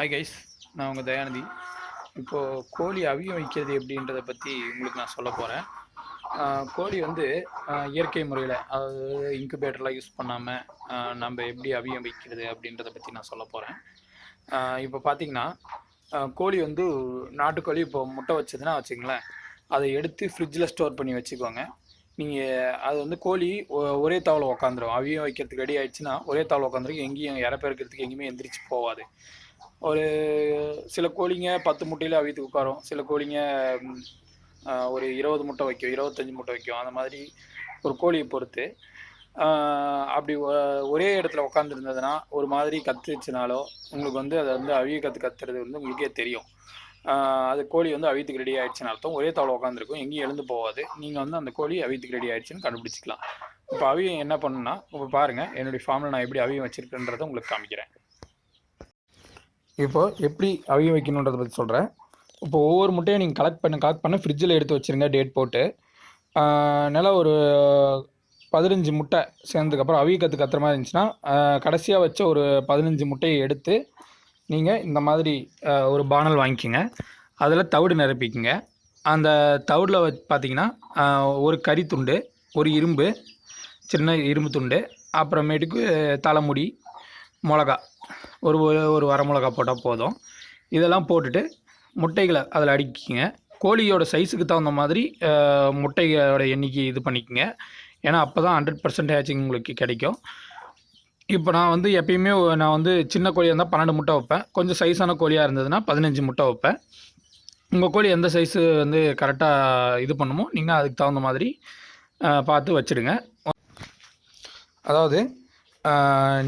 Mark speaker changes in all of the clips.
Speaker 1: Hi guys, நான் உங்கள் தயாநிதி. இப்போது கோழி அவியம் வைக்கிறது எப்படின்றத பற்றி உங்களுக்கு நான் சொல்ல போகிறேன். கோழி வந்து இயற்கை முறையில், அதாவது இன்குபேட்டர்லாம் யூஸ் பண்ணாமல் நம்ம எப்படி அவியம் வைக்கிறது அப்படின்றத பற்றி நான் சொல்ல போகிறேன். இப்போ பார்த்தீங்கன்னா, கோழி வந்து நாட்டுக்கோழி இப்போ முட்டை வச்சதுன்னா வச்சுங்களேன், அதை எடுத்து ஃப்ரிட்ஜில் ஸ்டோர் பண்ணி வச்சுக்கோங்க. நீங்கள் அது வந்து கோழி ஒரே தாவலை உக்காந்துரும். அவியம் வைக்கிறதுக்கு ரெடி ஆகிடுச்சுன்னா ஒரே தாவலை உட்காந்துருக்கு, எங்கேயும் இறப்பெருக்கிறதுக்கு எங்கேயுமே எந்திரிச்சு போகாது. ஒரு சில கோழிங்க 10 முட்டையில் அவியத்துக்கு உட்காரும். சில கோழிங்க ஒரு 20 முட்டை வைக்கும், 25 முட்டை வைக்கும். அந்த மாதிரி ஒரு கோழியை பொறுத்து அப்படி ஒரே இடத்துல உட்காந்துருந்ததுன்னா ஒரு மாதிரி கத்துச்சுனாலோ உங்களுக்கு வந்து அதை வந்து அவிய கத்துறது வந்து உங்களுக்கே தெரியும். அது கோழி வந்து அவியத்துக்கு ரெடி ஆகிடுச்சுன்னு அர்த்தம். ஒரே தவளை உட்காந்துருக்கும், எங்கேயும் எழுந்து போகாது. நீங்கள் வந்து அந்த கோழி அவியத்துக்கு ரெடி ஆகிடுச்சுன்னு கண்டுபிடிச்சிக்கலாம். இப்போ அவியம் என்ன பண்ணுன்னா, இப்போ பாருங்கள், என்னுடைய ஃபார்மில் நான் எப்படி அவியம் வச்சுருக்கேன்றதை உங்களுக்கு காமிக்கிறேன். இப்போ எப்படி அவியம் வைக்கணுன்றதை பற்றி சொல்கிறேன். இப்போ ஒவ்வொரு முட்டையும் நீங்கள் கலெக்ட் பண்ண ஃப்ரிட்ஜில் எடுத்து வச்சுருங்க, டேட் போட்டு. நல்லா ஒரு 15 முட்டை சேர்ந்ததுக்கப்புறம் அவிய கத்துற மாதிரி இருந்துச்சுன்னா, கடைசியாக வச்ச ஒரு 15 முட்டையை எடுத்து நீங்கள் இந்த மாதிரி ஒரு பானல் வாங்கிக்கோங்க. அதில் தவிடு நிரப்பிக்குங்க. அந்த தவிடில் பார்த்தீங்கன்னா ஒரு கறி துண்டு, ஒரு இரும்பு, சின்ன இரும்பு துண்டு, அப்புறமேட்டுக்கு தலைமுடி, மிளகா, ஒரு ஒரு வர மிளகா போட்டால் போதும். இதெல்லாம் போட்டுட்டு முட்டைகளை அதில் அடுக்கிங்க. கோழியோட சைஸுக்கு தகுந்த மாதிரி முட்டையோட எண்ணிக்கை இது பண்ணிக்கோங்க. ஏன்னா அப்போ தான் 100% ஹேச்சிங் உங்களுக்கு கிடைக்கும். இப்போ நான் வந்து எப்பயுமே நான் வந்து சின்ன கோழியாக இருந்தால் 12 முட்டை வைப்பேன். கொஞ்சம் சைஸான கோழியாக இருந்ததுன்னா 15 முட்டை வைப்பேன். உங்கள் கோழி எந்த சைஸு வந்து கரெக்டாக இது பண்ணுமோ நீங்கள் அதுக்கு தகுந்த மாதிரி பார்த்து வச்சுடுங்க. அதாவது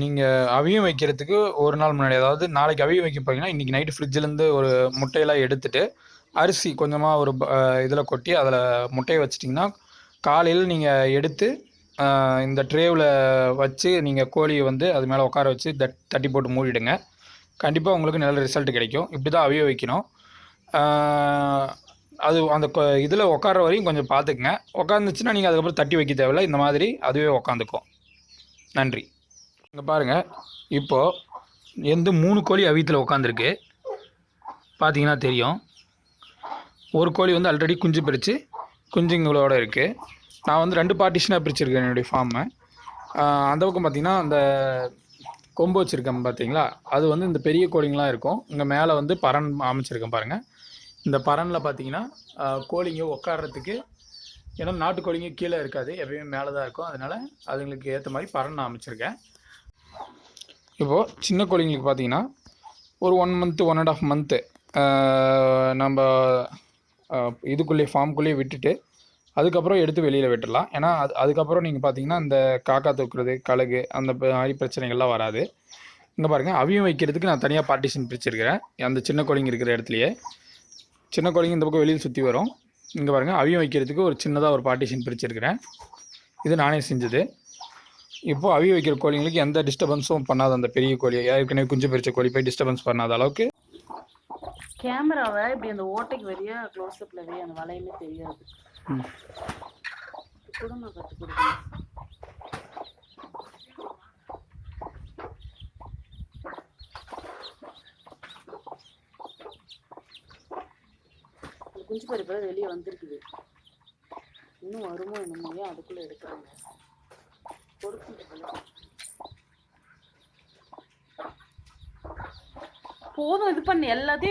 Speaker 1: நீங்கள் அவியம் வைக்கிறதுக்கு ஒரு நாள் முன்னாடி, அதாவது நாளைக்கு அவியம் வைக்க போகிறீங்கன்னா இன்றைக்கி நைட்டு ஃப்ரிட்ஜிலேருந்து ஒரு முட்டையெல்லாம் எடுத்துகிட்டு அரிசி கொஞ்சமாக ஒரு இதில் கொட்டி அதில் முட்டையை வச்சிட்டிங்கன்னா காலையில் நீங்கள் எடுத்து இந்த ட்ரேவில் வச்சு நீங்கள் கோழியை வந்து அது மேலே உட்கார வச்சு தட்டி போட்டு மூடிடுங்க. கண்டிப்பாக உங்களுக்கு நல்ல ரிசல்ட் கிடைக்கும். இப்படி தான் அவிய வைக்கணும். அது அந்த இதில் உட்கார வரையும் கொஞ்சம் பார்த்துக்குங்க. உட்காந்துச்சுன்னா நீங்கள் அதுக்கப்புறம் தட்டி வைக்க தேவையில்லை, இந்த மாதிரி அதுவே உட்காந்துக்கும். நன்றி. இங்கே பாருங்கள், இப்போது எந்த 3 கோழி அவியத்தில் உட்காந்துருக்கு பார்த்தீங்கன்னா தெரியும். ஒரு கோழி வந்து ஆல்ரெடி குஞ்சு பிரித்து குஞ்சுங்களோடு இருக்குது. நான் வந்து 2 பார்ட்டிஷனாக பிரிச்சுருக்கேன் என்னுடைய ஃபார்மை. அந்த பக்கம் பார்த்திங்கன்னா அந்த கொம்பு வச்சுருக்கேன் பார்த்தீங்களா, அது வந்து இந்த பெரிய கோழிங்களாம் இருக்கும். இங்கே மேலே வந்து பரண் அமைச்சிருக்கேன் பாருங்கள். இந்த பரனில் பார்த்தீங்கன்னா கோழிங்க உட்கார்றதுக்கு, ஏன்னா நாட்டுக்கோழிங்க கீழே இருக்காது, எப்பயுமே மேலே தான் இருக்கும். அதனால் அதுங்களுக்கு ஏற்ற மாதிரி பரண் நான் அமைச்சிருக்கேன். இப்போது சின்ன கோழிங்களுக்கு பார்த்தீங்கன்னா ஒரு 1 மந்த்து 1.5 மந்த்து நம்ம இதுக்குள்ளேயே ஃபார்முக்குள்ளேயே விட்டுட்டு அதுக்கப்புறம் எடுத்து வெளியில் விட்டுடலாம். ஏன்னா அதுக்கப்புறம் நீங்கள் பார்த்தீங்கன்னா இந்த காக்கா தூக்குறது, கழுகு, அந்த மாதிரி பிரச்சனைகள்லாம் வராது. இங்கே பாருங்கள், அவியம் வைக்கிறதுக்கு நான் தனியாக பார்ட்டிஷன் பிரிச்சுருக்கிறேன். அந்த சின்ன கோழிங்க இருக்கிற இடத்துலையே சின்ன கோழிங்க இந்த பக்கம் வெளியில் சுற்றி வரும். இங்கே பாருங்கள், அவியம் வைக்கிறதுக்கு ஒரு சின்னதாக ஒரு பார்ட்டிஷன் பிரிச்சுருக்கிறேன். இது நானே செஞ்சது. இப்போது அவிய வைக்கிற கோழிங்களுக்கு எந்த டிஸ்டர்பன்ஸும் பண்ணாத, அந்த பெரிய கோழி ஏற்கனவே குஞ்சு பிரித்த கோழி போய் டிஸ்டர்பன்ஸ் பண்ணாத அளவுக்கு
Speaker 2: கேமராவை இப்படி அந்த ஓட்டைக்கு வரையா க்ளோஸ்அப்பில் வரையா அந்த வலையுமே தெரியாது. குடும்பம் கற்றுக் கொடுக்கணும். குஞ்சு பறிப்பட வெளியே வந்திருக்குது, இன்னும் வருமோ என்னமோ, அதுக்குள்ளே எடுக்கிறாங்க. போதும், இது பண்ணு எல்லாத்தையும்.